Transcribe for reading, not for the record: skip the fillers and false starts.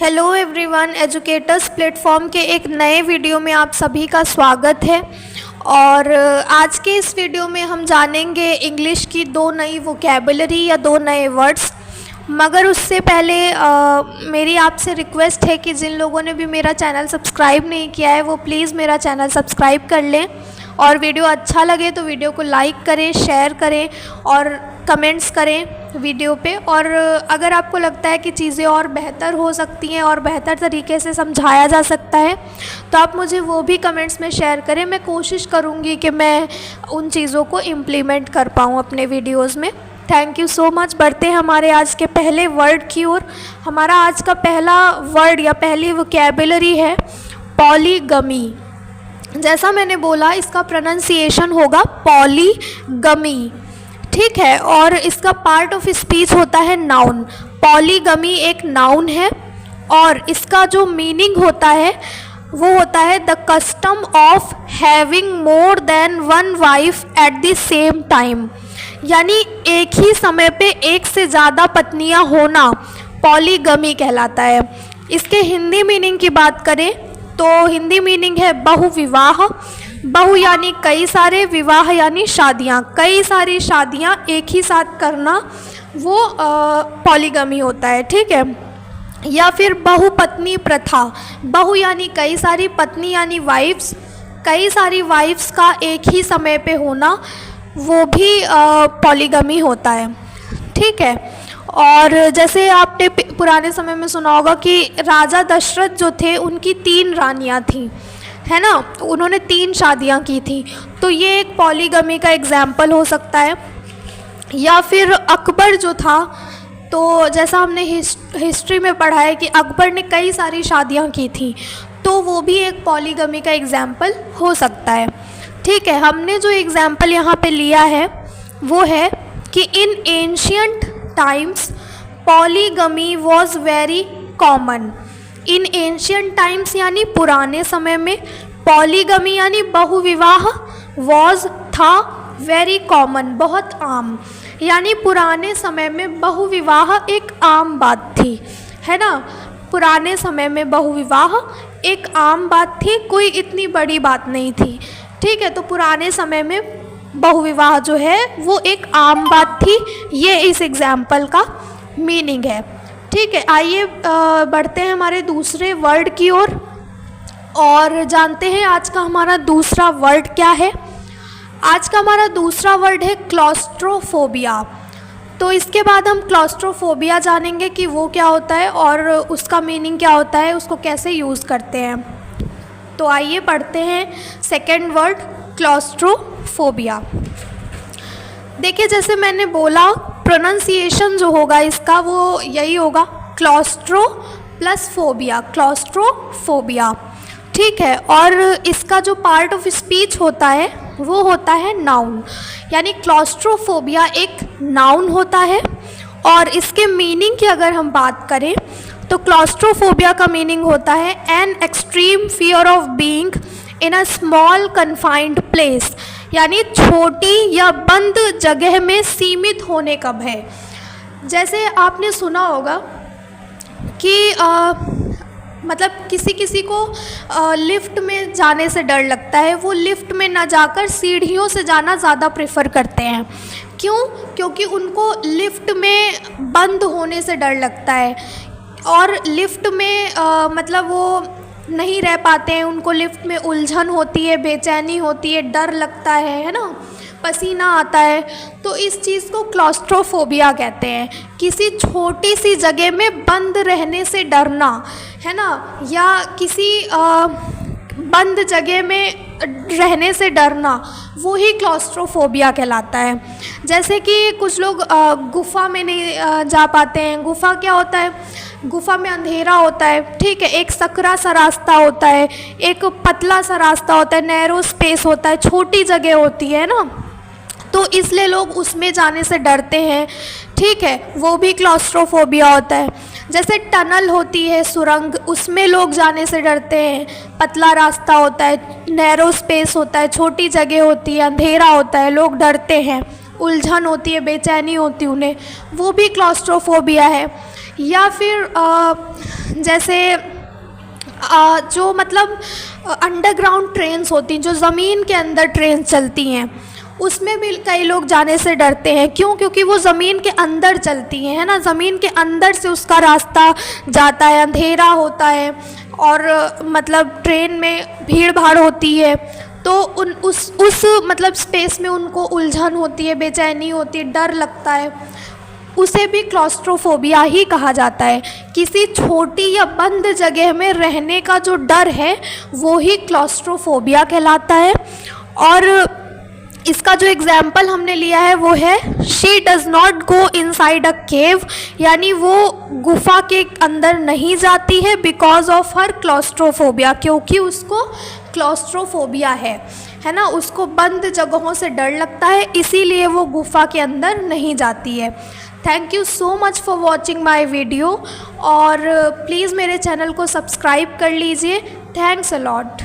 Hello everyone, educators platform के एक नए वीडियो में आप सभी का स्वागत है। और आज के इस वीडियो में हम जानेंगे इंग्लिश की दो नई वोकैबुलरी या दो नए वर्ड्स। मगर उससे पहले मेरी आपसे रिक्वेस्ट है कि जिन लोगों ने भी मेरा चैनल सब्सक्राइब नहीं किया है वो प्लीज़ मेरा चैनल सब्सक्राइब कर लें, और वीडियो अच्छा लगे तो वीडियो को लाइक करें, शेयर करें और कमेंट्स करें वीडियो पे। और अगर आपको लगता है कि चीज़ें और बेहतर हो सकती हैं और बेहतर तरीके से समझाया जा सकता है तो आप मुझे वो भी कमेंट्स में शेयर करें। मैं कोशिश करूँगी कि मैं उन चीज़ों को इम्प्लीमेंट कर पाऊँ अपने वीडियोज़ में। Thank you so much. बढ़ते हैं हमारे आज के पहले वर्ड की ओर। हमारा आज का पहला वर्ड या पहली वोकैबुलरी है पॉलीगमी। जैसा मैंने बोला, इसका प्रोनाउंसिएशन होगा पॉलीगमी, ठीक है। और इसका पार्ट ऑफ स्पीच होता है नाउन। पॉलीगमी एक नाउन है और इसका जो मीनिंग होता है वो होता है the custom of having more than one wife at the same time, यानी एक ही समय पे एक से ज़्यादा पत्नियां होना पॉलीगमी कहलाता है। इसके हिंदी मीनिंग की बात करें तो हिंदी मीनिंग है बहुविवाह। बहु यानी कई सारे, विवाह यानी शादियाँ, कई सारी शादियाँ एक ही साथ करना वो पॉलीगमी होता है, ठीक है। या फिर बहुपत्नी प्रथा। बहु यानी कई सारी, पत्नी यानी वाइफ्स, कई सारी वाइफ्स का एक ही समय पे होना वो भी पॉलीगमी होता है, ठीक है। और जैसे आपने पुराने समय में सुना होगा कि राजा दशरथ जो थे उनकी 3 रानियां थीं, है ना, तो उन्होंने 3 शादियां की थी, तो ये एक पॉलीगमी का एग्जाम्पल हो सकता है। या फिर अकबर जो था, तो जैसा हमने हिस्ट्री में पढ़ा है कि अकबर ने कई सारी शादियां की थी, तो वो भी एक पॉलीगमी का एग्जाम्पल हो सकता है, ठीक है। हमने जो एग्जाम्पल यहाँ पे लिया है वो है कि in ancient times polygamy was very common. In ancient times यानी पुराने समय में, पॉलीगमी यानी बहुविवाह, वॉज था, वेरी कॉमन बहुत आम, यानी पुराने समय में बहुविवाह एक आम बात थी, है ना। पुराने समय में बहुविवाह एक आम बात थी, कोई इतनी बड़ी बात नहीं थी, ठीक है। तो पुराने समय में बहुविवाह जो है वो एक आम बात थी, ये इस एग्जाम्पल का मीनिंग है, ठीक है। आइए बढ़ते हैं हमारे दूसरे वर्ड की ओर और जानते हैं आज का हमारा दूसरा वर्ड क्या है। आज का हमारा दूसरा वर्ड है क्लॉस्ट्रोफोबिया। तो इसके बाद हम क्लॉस्ट्रोफोबिया जानेंगे कि वो क्या होता है और उसका मीनिंग क्या होता है, उसको कैसे यूज़ करते हैं। तो आइए पढ़ते हैं सेकेंड वर्ड क्लॉस्ट्रोफोबिया। देखिए, जैसे मैंने बोला, प्रोनाउंसिएशन जो होगा इसका वो यही होगा क्लॉस्ट्रो प्लस फोबिया, क्लॉस्ट्रोफोबिया, ठीक है। और इसका जो पार्ट ऑफ स्पीच होता है वो होता है नाउन, यानी क्लॉस्ट्रोफोबिया एक नाउन होता है। और इसके मीनिंग की अगर हम बात करें तो क्लॉस्ट्रोफोबिया का मीनिंग होता है an extreme fear of being in a small confined place, यानी छोटी या बंद जगह में सीमित होने का भय। जैसे आपने सुना होगा कि मतलब किसी किसी को लिफ्ट में जाने से डर लगता है, वो लिफ्ट में ना जाकर सीढ़ियों से जाना ज़्यादा प्रेफर करते हैं। क्यों? क्योंकि उनको लिफ्ट में बंद होने से डर लगता है और लिफ्ट में मतलब वो नहीं रह पाते हैं, उनको लिफ्ट में उलझन होती है, बेचैनी होती है, डर लगता है ना, पसीना आता है। तो इस चीज़ को क्लॉस्ट्रोफोबिया कहते हैं, किसी छोटी सी जगह में बंद रहने से डरना, है ना, या किसी बंद जगह में रहने से डरना, वो ही क्लॉस्ट्रोफोबिया कहलाता है। जैसे कि कुछ लोग गुफ़ा में नहीं जा पाते हैं। गुफ़ा क्या होता है? गुफ़ा में अंधेरा होता है, ठीक है, एक सकरा सा रास्ता होता है, एक पतला सा रास्ता होता है, नैरो स्पेस होता है, छोटी जगह होती है ना, तो इसलिए लोग उसमें जाने से डरते हैं, ठीक है, वो भी क्लॉस्ट्रोफोबिया होता है। जैसे टनल होती है, सुरंग, उसमें लोग जाने से डरते हैं, पतला रास्ता होता है, नैरो स्पेस होता है, छोटी जगह होती है, अंधेरा होता है, लोग डरते हैं, उलझन होती है, बेचैनी होती है उन्हें, वो भी क्लॉस्ट्रोफोबिया है। या फिर जैसे जो मतलब अंडरग्राउंड ट्रेन्स होती हैं, जो ज़मीन के अंदर ट्रेन चलती हैं, उसमें भी कई लोग जाने से डरते हैं। क्यों? क्योंकि वो ज़मीन के अंदर चलती हैं, है ना, ज़मीन के अंदर से उसका रास्ता जाता है, अंधेरा होता है और मतलब ट्रेन में भीड़ भाड़ होती है, तो उस मतलब स्पेस में उनको उलझन होती है, बेचैनी होती है, डर लगता है। उसे भी क्लॉस्ट्रोफोबिया ही कहा जाता है। किसी छोटी या बंद जगह में रहने का जो डर है वो ही क्लॉस्ट्रोफोबिया कहलाता है। और इसका जो एग्जाम्पल हमने लिया है वो है she does not go inside a cave, यानी वो गुफा के अंदर नहीं जाती है बिकॉज ऑफ हर क्लॉस्ट्रोफोबिया, क्योंकि उसको क्लॉस्ट्रोफोबिया है ना, उसको बंद जगहों से डर लगता है, इसीलिए वो गुफा के अंदर नहीं जाती है। Thank you so much for watching my video और प्लीज़ मेरे चैनल को सब्सक्राइब कर लीजिए। Thanks a lot.